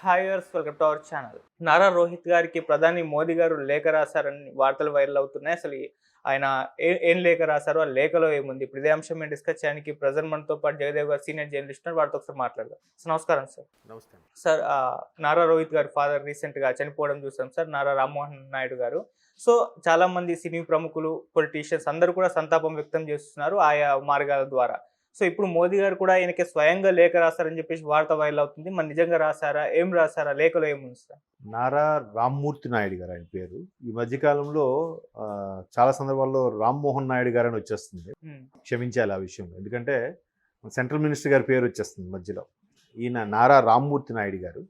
Hi viewers, welcome to our channel. Nara Rohit గారికి ప్రధాని మోదీ గారు లేఖ రాశారని వార్తలు వైరల్ అవుతున్నాయి. అసలు ఆయన ఏం లేఖ రాశారు, ఆ లేఖలో ఏముంది? ఇప్పుడు ఇదే అంశం మేము డిస్కస్ చేయడానికి ప్రజెంట్ మనతో పాటు జగదేవ్ గారు సీనియర్ జర్నలిస్ట్ ఉన్నారు. వారితో ఒకసారి మాట్లాడదాం. సార్ నమస్కారం. సార్ నమస్తే. సార్ నారా రోహిత్ గారి ఫాదర్ రీసెంట్గా చనిపోవడం చూసాం సార్, నారా రామ్మోహన్ నాయుడు గారు. సో చాలా మంది సినీ ప్రముఖులు, పొలిటీషియన్స్ అందరూ కూడా సంతాపం వ్యక్తం చేస్తున్నారు ఆయా మార్గాల ద్వారా. సో ఇప్పుడు మోదీ గారు కూడా ఆయనకి స్వయంగా లేఖ రాశారని చెప్పేసి వార్త వైరల్ అవుతుంది. మరి నిజంగా రాశారా, ఏం రాశారా, లేఖలో ఏముంది సార్? నారా రామ్మూర్తి నాయుడు గారు ఆయన పేరు. ఈ మధ్యకాలంలో చాలా సందర్భాల్లో రామ్మోహన్ నాయుడు గారు అని వచ్చేస్తుంది. క్షమించాలి ఆ విషయంలో, ఎందుకంటే సెంట్రల్ మినిస్టర్ గారి పేరు వచ్చేస్తుంది మధ్యలో. ఈయన నారా రామ్మూర్తి నాయుడు గారు.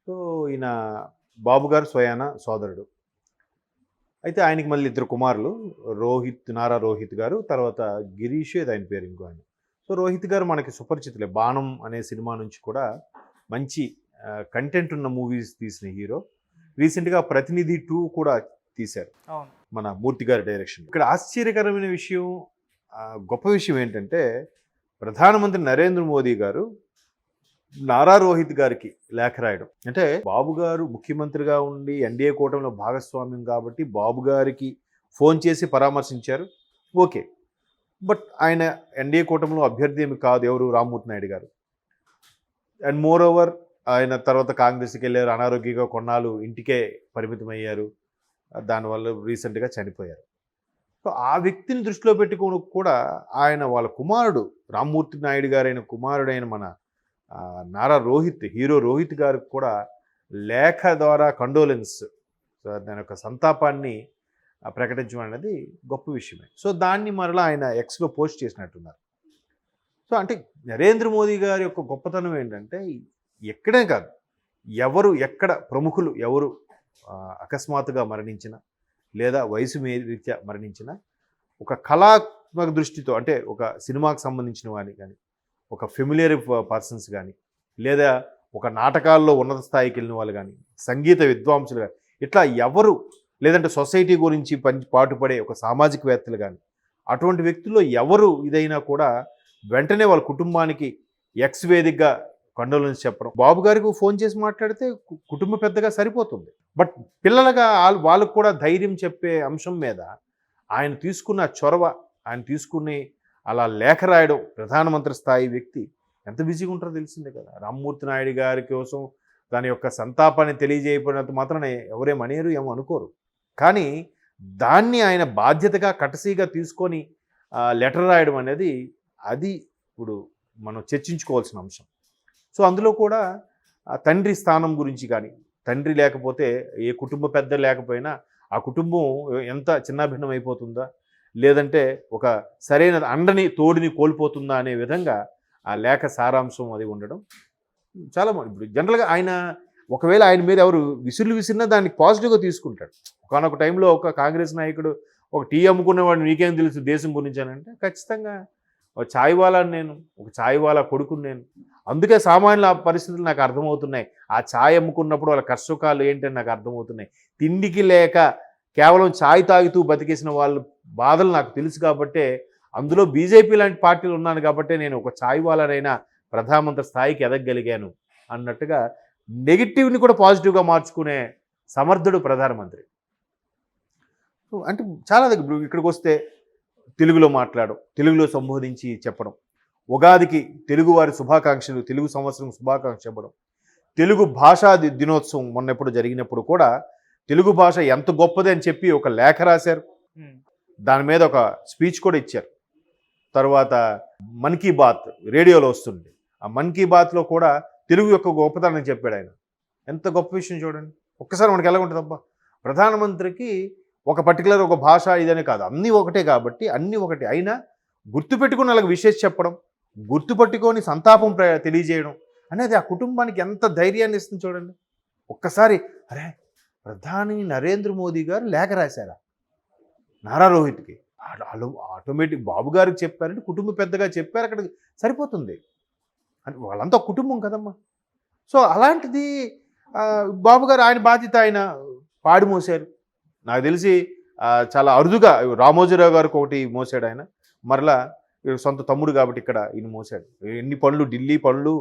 సో ఈయన బాబు గారు స్వయాన సోదరుడు. అయితే ఆయనకి మళ్ళీ ఇద్దరు కుమారులు, నారా రోహిత్ గారు, తర్వాత గిరీష్ ఆయన పేరు ఇంకో ఆయన. సో రోహిత్ గారు మనకి సుపరిచితులే. బాణం అనే సినిమా నుంచి కూడా మంచి కంటెంట్ ఉన్న మూవీస్ తీసిన హీరో. రీసెంట్గా ప్రతినిధి 2 కూడా తీశారు మన మూర్తి గారి డైరెక్షన్. ఇక్కడ ఆశ్చర్యకరమైన విషయం, గొప్ప విషయం ఏంటంటే ప్రధానమంత్రి నరేంద్ర మోదీ గారు నారా రోహిత్ గారికి లేఖ రాయడం. అంటే బాబు గారు ముఖ్యమంత్రిగా ఉండి ఎన్డీఏ కూటమిలో భాగస్వామ్యం కాబట్టి బాబు గారికి ఫోన్ చేసి పరామర్శించారు, ఓకే. బట్ ఆయన ఎన్డీఏ కూటమిలో అభ్యర్థి ఏమి కాదు, ఎవరు? రామ్మూర్తి నాయుడు గారు. అండ్ మోర్ ఓవర్ ఆయన తర్వాత కాంగ్రెస్కి వెళ్ళారు, అనారోగ్యంగా కొన్నాళ్ళు ఇంటికే పరిమితమయ్యారు, దానివల్ల రీసెంట్గా చనిపోయారు. సో ఆ వ్యక్తిని దృష్టిలో పెట్టుకుని కూడా ఆయన వాళ్ళ కుమారుడు రామ్మూర్తి నాయుడు గారైన కుమారుడైన మన నారా రోహిత్, హీరో రోహిత్ గారికి కూడా లేఖ ద్వారా కండోలెన్స్, దాని యొక్క సంతాపాన్ని ప్రకటించడం అనేది గొప్ప విషయమే. సో దాన్ని మరలా ఆయన ఎక్స్లో పోస్ట్ చేసినట్టున్నారు. సో అంటే నరేంద్ర మోదీ గారి యొక్క గొప్పతనం ఏంటంటే ఎక్కడే కాదు, ఎక్కడ ప్రముఖులు ఎవరు అకస్మాత్తుగా మరణించిన లేదా వయసు రీత్యా మరణించిన ఒక కళాత్మక దృష్టితో, అంటే ఒక సినిమాకు సంబంధించిన వారిని కానీ, ఒక ఫెమిలియర్ పర్సన్స్ కానీ, లేదా ఒక నాటకాల్లో ఉన్నత స్థాయికి వెళ్ళిన వాళ్ళు కానీ, సంగీత విద్వాంసులు కానీ, ఇట్లా ఎవరు, లేదంటే సొసైటీ గురించి పాటుపడే ఒక సామాజికవేత్తలు కానీ, అటువంటి వ్యక్తుల్లో ఎవరు ఇదైనా కూడా వెంటనే వాళ్ళ కుటుంబానికి ఎక్స్ వేదికగా కండోలెన్స్ చెప్పడం. బాబు గారికి ఫోన్ చేసి మాట్లాడితే కుటుంబ పెద్దగా సరిపోతుంది. బట్ పిల్లలుగా వాళ్ళకు కూడా ధైర్యం చెప్పే అంశం మీద ఆయన తీసుకున్న చొరవ, ఆయన తీసుకుని అలా లేఖ రాయడం, ప్రధానమంత్రి స్థాయి వ్యక్తి ఎంత బిజీగా ఉంటారో తెలిసిందే కదా. రామ్మూర్తి నాయుడు గారి కోసం దాని యొక్క సంతాపాన్ని తెలియజేయబడినంత మాత్రాన ఎవరేమనేరు, ఏమో అనుకోరు. కానీ దాన్ని ఆయన బాధ్యతగా కటసీగా తీసుకొని లెటర్ రాయడం అనేది, అది ఇప్పుడు మనం చర్చించుకోవాల్సిన అంశం. సో అందులో కూడా తండ్రి స్థానం గురించి కానీ, తండ్రి లేకపోతే ఏ కుటుంబ పెద్ద లేకపోయినా ఆ కుటుంబం ఎంత చిన్నాభిన్నం అయిపోతుందా, లేదంటే ఒక సరైన అండని తోడుని కోల్పోతుందా అనే విధంగా ఆ లేఖ సారాంశం అది ఉండడం చాలా. ఇప్పుడు జనరల్గా ఆయన ఒకవేళ ఆయన మీద ఎవరు విసిరినా దాన్ని పాజిటివ్గా తీసుకుంటాడు. ఒకనొక టైంలో ఒక కాంగ్రెస్ నాయకుడు ఒక టీ అమ్ముకునేవాడు, నీకేం తెలుసు దేశం గురించి అని అంటే, ఖచ్చితంగా ఒక ఛాయ్ వాలాని నేను, ఒక ఛాయ్ వాలా కొడుకుని నేను. అందుకే సామాన్యుల పరిస్థితులు నాకు అర్థమవుతున్నాయి. ఆ ఛాయ్ అమ్ముకున్నప్పుడు వాళ్ళ కష్టసుఖాలు ఏంటని నాకు అర్థమవుతున్నాయి. తిండికి లేక కేవలం ఛాయ్ తాగుతూ బతికేసిన వాళ్ళ బాధలు నాకు తెలుసు కాబట్టే, అందులో బీజేపీ లాంటి పార్టీలు ఉన్నాను కాబట్టే నేను ఒక ఛాయ్ వాలానైనా ప్రధానమంత్రి స్థాయికి ఎదగగలిగాను అన్నట్టుగా నెగిటివ్ని కూడా పాజిటివ్గా మార్చుకునే సమర్థుడు ప్రధానమంత్రి. అంటే చాలా దగ్గర ఇక్కడికి వస్తే తెలుగులో మాట్లాడడం, తెలుగులో సంబోధించి చెప్పడం, ఉగాదికి తెలుగువారి శుభాకాంక్షలు, తెలుగు సంవత్సరం శుభాకాంక్ష చెప్పడం, తెలుగు భాషా దినోత్సవం మొన్నెప్పుడు జరిగినప్పుడు కూడా తెలుగు భాష ఎంత గొప్పది అని చెప్పి ఒక లేఖ రాశారు. దాని మీద ఒక స్పీచ్ కూడా ఇచ్చారు. తర్వాత మన్ కీ బాత్ రేడియోలో వస్తుంది, ఆ మన్ కీ బాత్లో కూడా తెలుగు యొక్క గొప్పతనం చెప్పాడు ఆయన. ఎంత గొప్ప విషయం చూడండి. ఒక్కసారి మనకి ఎలా ఉంటుంది, అబ్బా ప్రధానమంత్రికి ఒక పర్టికులర్ ఒక భాష ఇదనే కాదు, అన్నీ ఒకటే కాబట్టి అన్నీ ఒకటే అయినా గుర్తుపెట్టుకుని అలాగ విశేష చెప్పడం, గుర్తుపట్టుకొని సంతాపం తెలియజేయడం అనేది ఆ కుటుంబానికి ఎంత ధైర్యాన్ని ఇస్తుంది చూడండి. ఒక్కసారి అరే ప్రధాని నరేంద్ర మోదీ గారు లేఖ రాశారా నారా రోహిత్కి, ఆటోమేటిక్ బాబు గారికి చెప్పారంటే కుటుంబ పెద్దగా చెప్పారు, అక్కడ సరిపోతుంది. అంటే వాళ్ళంతా కుటుంబం కదమ్మా. సో అలాంటిది బాబు గారు ఆయన బాధ్యత ఆయన పాడి మోసారు. నాకు తెలిసి చాలా అరుదుగా రామోజీరావు గారికి ఒకటి మోసాడు ఆయన, మరలా సొంత తమ్ముడు కాబట్టి ఇక్కడ ఈయన మోసాడు. ఎన్ని పనులు, ఢిల్లీ పనులు,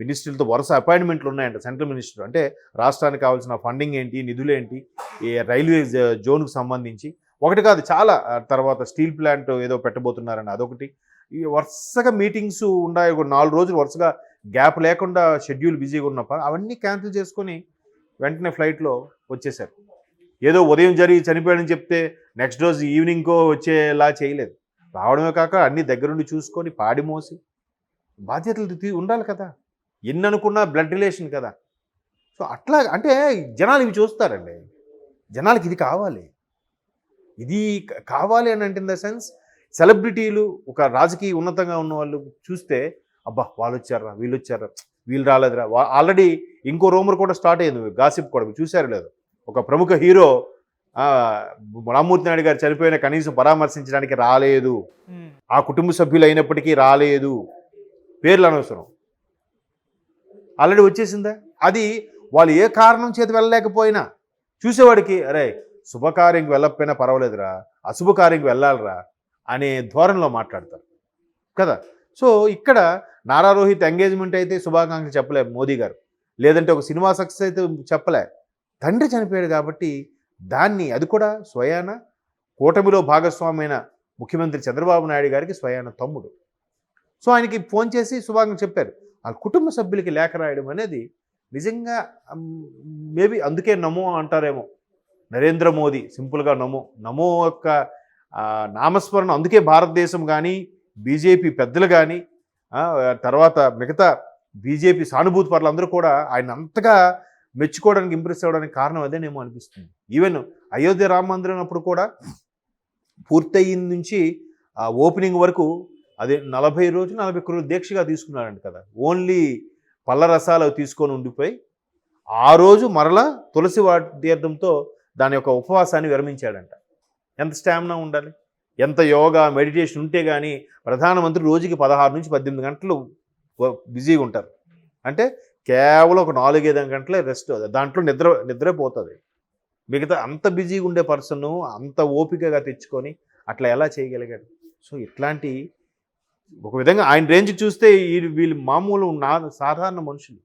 మినిస్ట్రీలతో వరుస అపాయింట్మెంట్లు ఉన్నాయంట. సెంట్రల్ మినిస్టర్ అంటే రాష్ట్రానికి కావాల్సిన ఫండింగ్ ఏంటి, నిధులు ఏంటి, ఈ రైల్వే జోన్కు సంబంధించి ఒకటి కాదు చాలా. తర్వాత స్టీల్ ప్లాంట్ ఏదో పెట్టబోతున్నారని అదొకటి. ఈ వరుసగా మీటింగ్స్ ఉన్నాయి. ఒక 4 రోజులు వరుసగా గ్యాప్ లేకుండా షెడ్యూల్ బిజీగా ఉన్నప్పుడు అవన్నీ క్యాన్సిల్ చేసుకొని వెంటనే ఫ్లైట్లో వచ్చేసారు. ఏదో ఉదయం జరిగి చనిపోయాడని చెప్తే నెక్స్ట్ రోజు ఈవినింగ్కో వచ్చేలా చేయలేదు. రావడమే కాక అన్ని దగ్గరుండి చూసుకొని పాడి మోసి బాధ్యతలు ఉండాలి కదా. ఎన్ని అనుకున్నా బ్లడ్ రిలేషన్ కదా. సో అట్లా అంటే జనాలు ఇవి చూస్తారండి. జనాలకి ఇది కావాలి, ఇది కావాలి అని అంటే ఇన్ ద సెన్స్ సెలబ్రిటీలు, ఒక రాజకీయ ఉన్నతంగా ఉన్న వాళ్ళు చూస్తే అబ్బా వాళ్ళు వచ్చారా, వీళ్ళు వచ్చారా, వీళ్ళు రాలేదురా. ఆల్రెడీ ఇంకో రూమర్ కూడా స్టార్ట్ అయ్యింది, గాసిప్ కూడా. చూశారు లేదు, ఒక ప్రముఖ హీరో రామ్మూర్తి నాయుడు గారు చనిపోయిన కనీసం పరామర్శించడానికి రాలేదు, ఆ కుటుంబ సభ్యులు అయినప్పటికీ రాలేదు, పేర్లు అనవసరం, ఆల్రెడీ వచ్చేసిందా. అది వాళ్ళు ఏ కారణం చేతి వెళ్ళలేకపోయినా చూసేవాడికి అరే శుభకార్యంకి వెళ్ళకపోయినా పర్వాలేదురా, అశుభకార్యంకి వెళ్ళాలిరా అనే ధోరణిలో మాట్లాడతారు కదా. సో ఇక్కడ నారా రోహిత్ ఎంగేజ్మెంట్ అయితే శుభాకాంక్షలు చెప్పలే మోదీ గారు, లేదంటే ఒక సినిమా సక్సెస్ అయితే చెప్పలే. తండ్రి చనిపోయాడు కాబట్టి దాన్ని, అది కూడా స్వయాన కూటమిలో భాగస్వామైన ముఖ్యమంత్రి చంద్రబాబు నాయుడు గారికి స్వయాన తమ్ముడు. సో ఆయనకి ఫోన్ చేసి శుభాకాంక్షలు చెప్పారు. ఆ కుటుంబ సభ్యులకి లేఖ రాయడం అనేది నిజంగా మేబీ అందుకే నమో అంటారేమో. నరేంద్ర మోదీ సింపుల్గా నమో, నమో యొక్క నామస్మరణ. అందుకే భారతదేశం కానీ బీజేపీ పెద్దలు కానీ తర్వాత మిగతా బీజేపీ సానుభూతి పరులు అందరూ కూడా ఆయన అంతగా మెచ్చుకోవడానికి, ఇంప్రెస్ అవ్వడానికి కారణం అదేనేమో అనిపిస్తుంది. ఈవెన్ అయోధ్య రామ మందిరం అప్పుడు కూడా పూర్తయిన నుంచి ఓపెనింగ్ వరకు అదే 40 రోజులు 40 రోజులు దీక్షగా తీసుకున్నారంట కదా. ఓన్లీ పళ్ళ రసాలు అవి తీసుకొని ఉండిపోయి ఆ రోజు మరలా తులసి తీర్థంతో దాని యొక్క ఉపవాసాన్ని విరమించాడంట. ఎంత స్టామినా ఉండాలి, ఎంత యోగా మెడిటేషన్ ఉంటే కానీ ప్రధానమంత్రి రోజుకి 16 నుంచి 18 గంటలు బిజీగా ఉంటారు. అంటే కేవలం ఒక 4-5 గంటలే రెస్ట్, దాంట్లో నిద్రే పోతుంది. మిగతా అంత బిజీగా ఉండే పర్సన్ అంత ఓపికగా తెచ్చుకొని అట్లా ఎలా చేయగలిగాడు? సో ఇట్లాంటి ఒక విధంగా ఆయన రేంజ్ చూస్తే వీళ్ళు మామూలు సాధారణ మనుషులు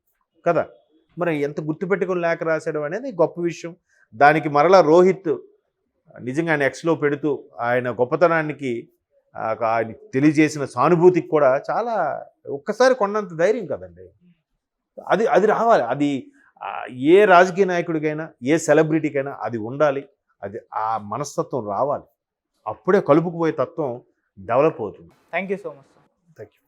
కదా. మరి ఎంత గుర్తుపెట్టుకుని లేఖ రాశాడు అనేది గొప్ప విషయం. దానికి మరలా రోహిత్ నిజంగా ఆయన ఎక్స్లో పెడుతూ ఆయన గొప్పతనానికి ఆయన తెలియజేసిన సానుభూతికి కూడా చాలా ఒక్కసారి కొన్నంత ధైర్యం కదండి. అది రావాలి. అది ఏ రాజకీయ నాయకుడికైనా, ఏ సెలబ్రిటీకైనా అది ఉండాలి. అది ఆ మనస్తత్వం రావాలి. అప్పుడే కలుపుకుపోయే తత్వం డెవలప్ అవుతుంది. Thank you so much. Thank you.